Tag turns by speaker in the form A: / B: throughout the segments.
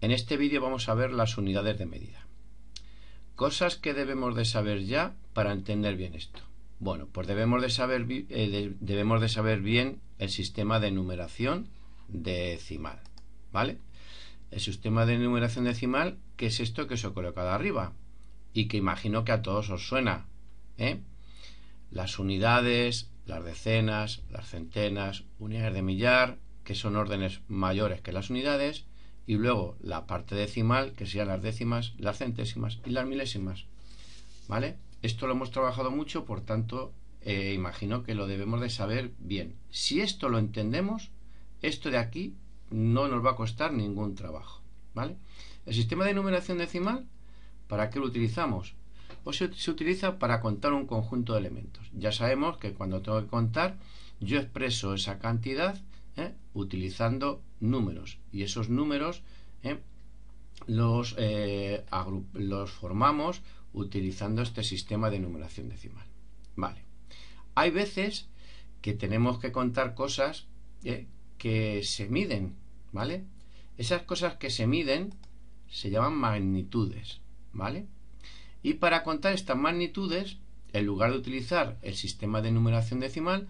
A: En este vídeo vamos a ver las unidades de medida. Cosas que debemos de saber ya para entender bien esto. Bueno, pues debemos de saber bien el sistema de numeración decimal, ¿vale? El sistema de numeración decimal, que es esto que os he colocado arriba y que imagino que a todos os suena, ¿eh? Las unidades, las decenas, las centenas, unidades de millar, que son órdenes mayores que las unidades, y luego la parte decimal, que serían las décimas, las centésimas y las milésimas, ¿vale? Esto lo hemos trabajado mucho, por tanto, imagino que lo debemos de saber bien. Si esto lo entendemos, esto de aquí no nos va a costar ningún trabajo, ¿vale? El sistema de numeración decimal, ¿para qué lo utilizamos? Pues se utiliza para contar un conjunto de elementos. Ya sabemos que cuando tengo que contar, yo expreso esa cantidad utilizando números, y esos números los formamos utilizando este sistema de numeración decimal. Vale. Hay veces que tenemos que contar cosas que se miden, ¿vale? Esas cosas que se miden se llaman magnitudes, ¿vale? Y para contar estas magnitudes, en lugar de utilizar el sistema de numeración decimal,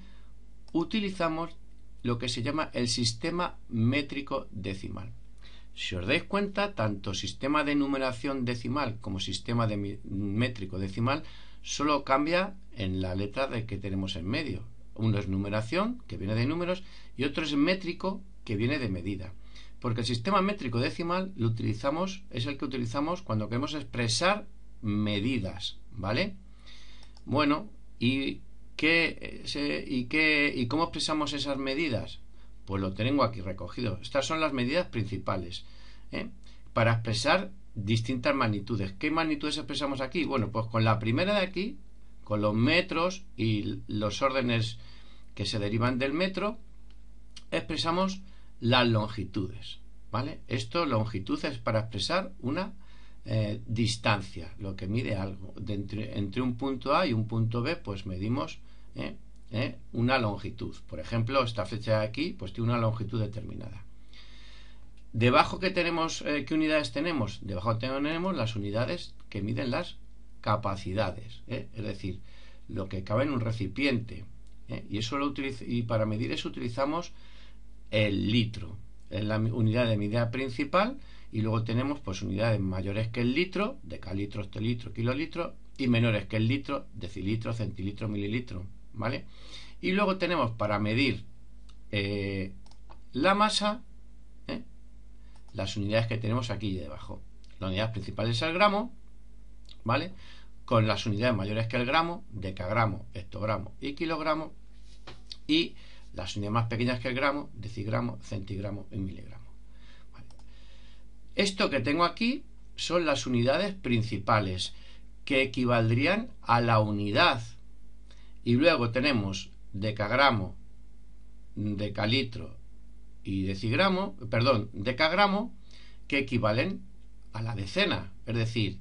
A: utilizamos lo que se llama el sistema métrico decimal. Si os dais cuenta, tanto sistema de numeración decimal como sistema de métrico decimal solo cambia en la letra que tenemos en medio. Uno es numeración, que viene de números, y otro es métrico, que viene de medida. Porque el sistema métrico decimal es el que utilizamos cuando queremos expresar medidas, ¿vale? Bueno, ¿y cómo expresamos esas medidas? Pues lo tengo aquí recogido. Estas son las medidas principales, para expresar distintas magnitudes. ¿Qué magnitudes expresamos aquí? Bueno, pues con la primera de aquí, con los metros y los órdenes que se derivan del metro, expresamos las longitudes, ¿vale? Esto, longitud, es para expresar una distancia, lo que mide algo. Entre un punto A y un punto B, pues medimos una longitud. Por ejemplo, esta flecha de aquí pues tiene una longitud determinada. Debajo, ¿qué unidades tenemos? Debajo tenemos las unidades que miden las capacidades, es decir, lo que cabe en un recipiente, y para medir eso utilizamos el litro, es la unidad de medida principal. Y luego tenemos pues unidades mayores que el litro, decalitro, hectolitro, kilolitro, y menores que el litro, decilitro, centilitro, mililitro, ¿vale? Y luego tenemos para medir la masa, las unidades que tenemos aquí debajo. La unidad principal es el gramo, ¿vale? Con las unidades mayores que el gramo, decagramo, hectogramo y kilogramo, y las unidades más pequeñas que el gramo, decigramo, centigramo y miligramo. Esto que tengo aquí son las unidades principales, que equivaldrían a la unidad. Y luego tenemos decagramo, decalitro y decagramo, que equivalen a la decena. Es decir,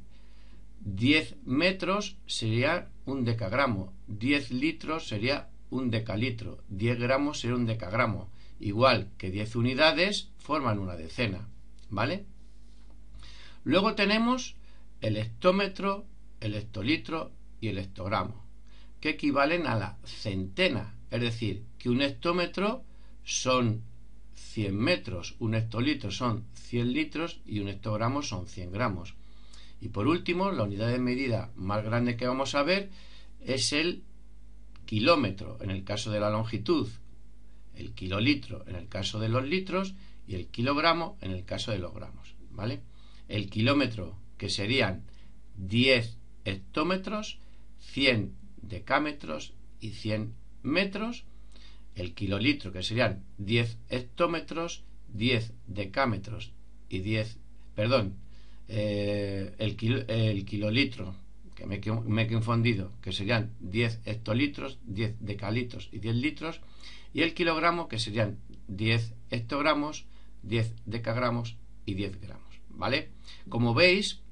A: 10 metros sería un decagramo, 10 litros sería un decalitro, 10 gramos sería un decagramo. Igual que 10 unidades forman una decena, ¿vale? Luego tenemos el hectómetro, el hectolitro y el hectogramo, que equivalen a la centena. Es decir, que un hectómetro son 100 metros, un hectolitro son 100 litros y un hectogramo son 100 gramos. Y por último, la unidad de medida más grande que vamos a ver es el kilómetro, en el caso de la longitud, el kilolitro en el caso de los litros y el kilogramo en el caso de los gramos, ¿vale? El kilómetro, que serían 10 hectómetros, 100 decámetros y 100 metros. El kilolitro, que serían 10 hectómetros, 10 decámetros y 10... Perdón, el kilolitro, que me he confundido, que serían 10 hectolitros, 10 decalitros y 10 litros. Y el kilogramo, que serían 10 hectogramos, 10 decagramos y 10 gramos. ¿Vale? Como veis,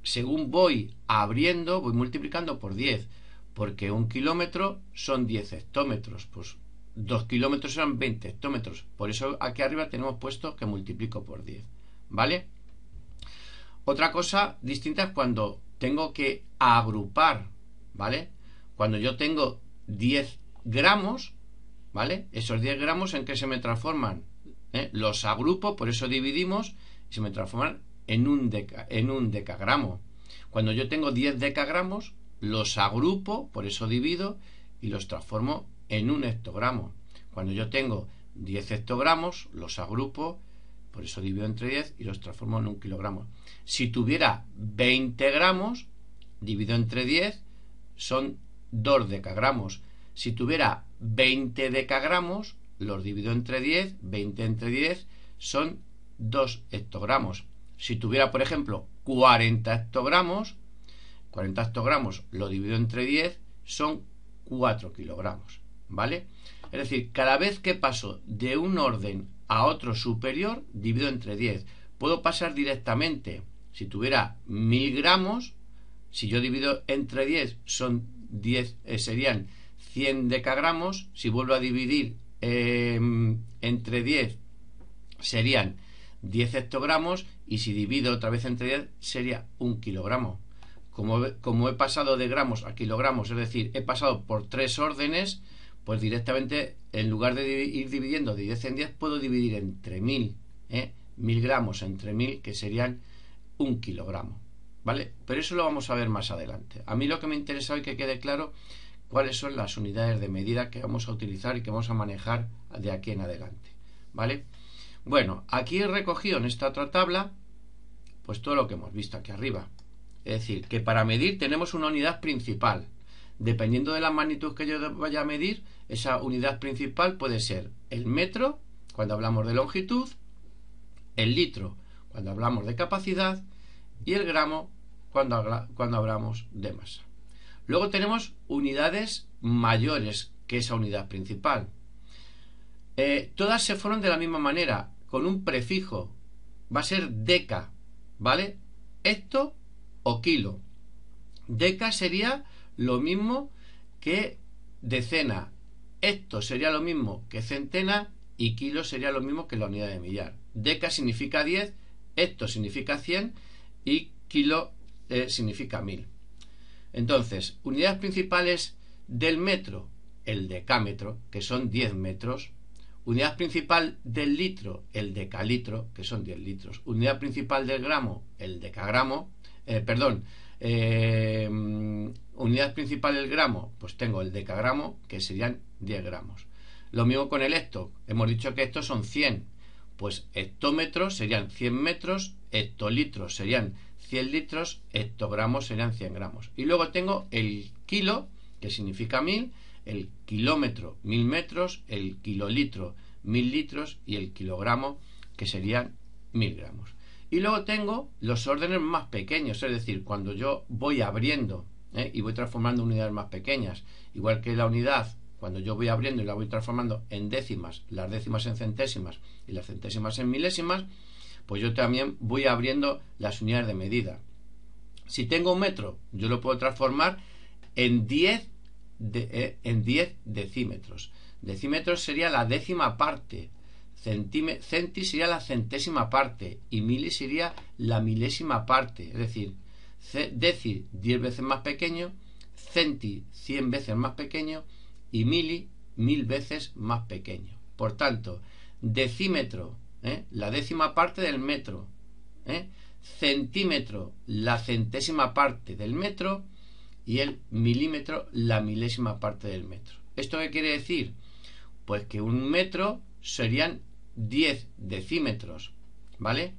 A: según voy abriendo, voy multiplicando por 10, porque un kilómetro son 10 hectómetros, pues 2 kilómetros son 20 hectómetros. Por eso aquí arriba tenemos puesto que multiplico por 10, ¿vale? Otra cosa distinta es cuando tengo que agrupar, ¿vale? Cuando yo tengo 10 gramos, ¿vale? Esos 10 gramos, ¿en qué se me transforman? Los agrupo, por eso dividimos, y se me transforman en un decagramo. Cuando yo tengo 10 decagramos, los agrupo, por eso divido, y los transformo en un hectogramo. Cuando yo tengo 10 hectogramos, los agrupo, por eso divido entre 10 y los transformo en un kilogramo. Si tuviera 20 gramos, divido entre 10, son 2 decagramos. Si tuviera 20 decagramos, los divido entre 10, 20 entre 10 son 2 hectogramos. Si tuviera, por ejemplo, 40 hectogramos, lo divido entre 10, son 4 kilogramos, ¿vale? Es decir, cada vez que paso de un orden a otro superior, divido entre 10. Puedo pasar directamente, si tuviera 1000 gramos, si yo divido entre 10, son 10, serían 100 decagramos. Si vuelvo a dividir entre 10, serían 10 hectogramos, y si divido otra vez entre 10, sería 1 kilogramo. Como he pasado de gramos a kilogramos, es decir, he pasado por 3 órdenes, pues directamente, en lugar de ir dividiendo de 10 en 10, puedo dividir entre 1000, 1000 gramos entre 1000, que serían 1 kilogramo, ¿vale? Pero eso lo vamos a ver más adelante. A mí lo que me interesa hoy que quede claro cuáles son las unidades de medida que vamos a utilizar y que vamos a manejar de aquí en adelante, ¿vale? Bueno, aquí he recogido en esta otra tabla pues todo lo que hemos visto aquí arriba. Es decir, que para medir tenemos una unidad principal. Dependiendo de la magnitud que yo vaya a medir, esa unidad principal puede ser el metro, cuando hablamos de longitud, el litro, cuando hablamos de capacidad, y el gramo, cuando hablamos de masa. Luego tenemos unidades mayores que esa unidad principal. Todas se forman de la misma manera, con un prefijo. Va a ser deca, ¿vale? Hecto o kilo. Deca sería lo mismo que decena, hecto sería lo mismo que centena, y kilo sería lo mismo que la unidad de millar. Deca significa 10, hecto significa 100 y kilo significa 1000. Entonces, unidades principales del metro, el decámetro, que son 10 metros. Unidad principal del litro, el decalitro, que son 10 litros. Unidad principal del gramo, el decagramo. Unidad principal del gramo, pues tengo el decagramo, que serían 10 gramos. Lo mismo con el hecto. Hemos dicho que estos son 100. Pues hectómetros serían 100 metros, hectolitros serían 100 litros, hectogramos serían 100 gramos. Y luego tengo el kilo, que significa 1000, el kilómetro 1000 metros, el kilolitro 1000 litros y el kilogramo, que serían 1000 gramos. Y luego tengo los órdenes más pequeños, es decir, cuando yo voy abriendo y voy transformando unidades más pequeñas, igual que la unidad, cuando yo voy abriendo y la voy transformando en décimas, las décimas en centésimas y las centésimas en milésimas, pues yo también voy abriendo las unidades de medida. Si tengo un metro, yo lo puedo transformar en 10 decímetros. Decímetros sería la décima parte, centi sería la centésima parte y mili sería la milésima parte. Es decir, deci 10 veces más pequeño, centi 100 veces más pequeño y mili 1000 veces más pequeño. Por tanto, decímetro, la décima parte del metro, centímetro, la centésima parte del metro, y el milímetro, la milésima parte del metro. ¿Esto qué quiere decir? Pues que un metro serían 10 decímetros, ¿vale?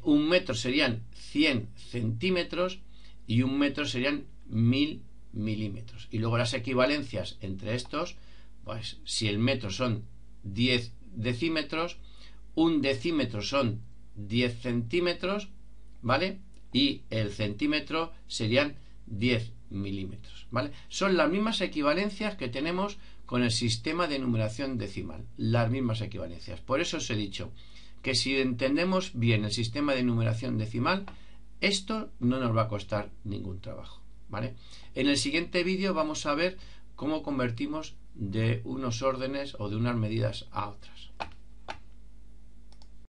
A: Un metro serían 100 centímetros y un metro serían 1000 milímetros. Y luego las equivalencias entre estos, pues si el metro son 10 decímetros, un decímetro son 10 centímetros, ¿vale? Y el centímetro serían 10 milímetros, ¿vale? Son las mismas equivalencias que tenemos con el sistema de numeración decimal, las mismas equivalencias. Por eso os he dicho que si entendemos bien el sistema de numeración decimal, esto no nos va a costar ningún trabajo, ¿vale? En el siguiente vídeo vamos a ver cómo convertimos de unos órdenes o de unas medidas a otras.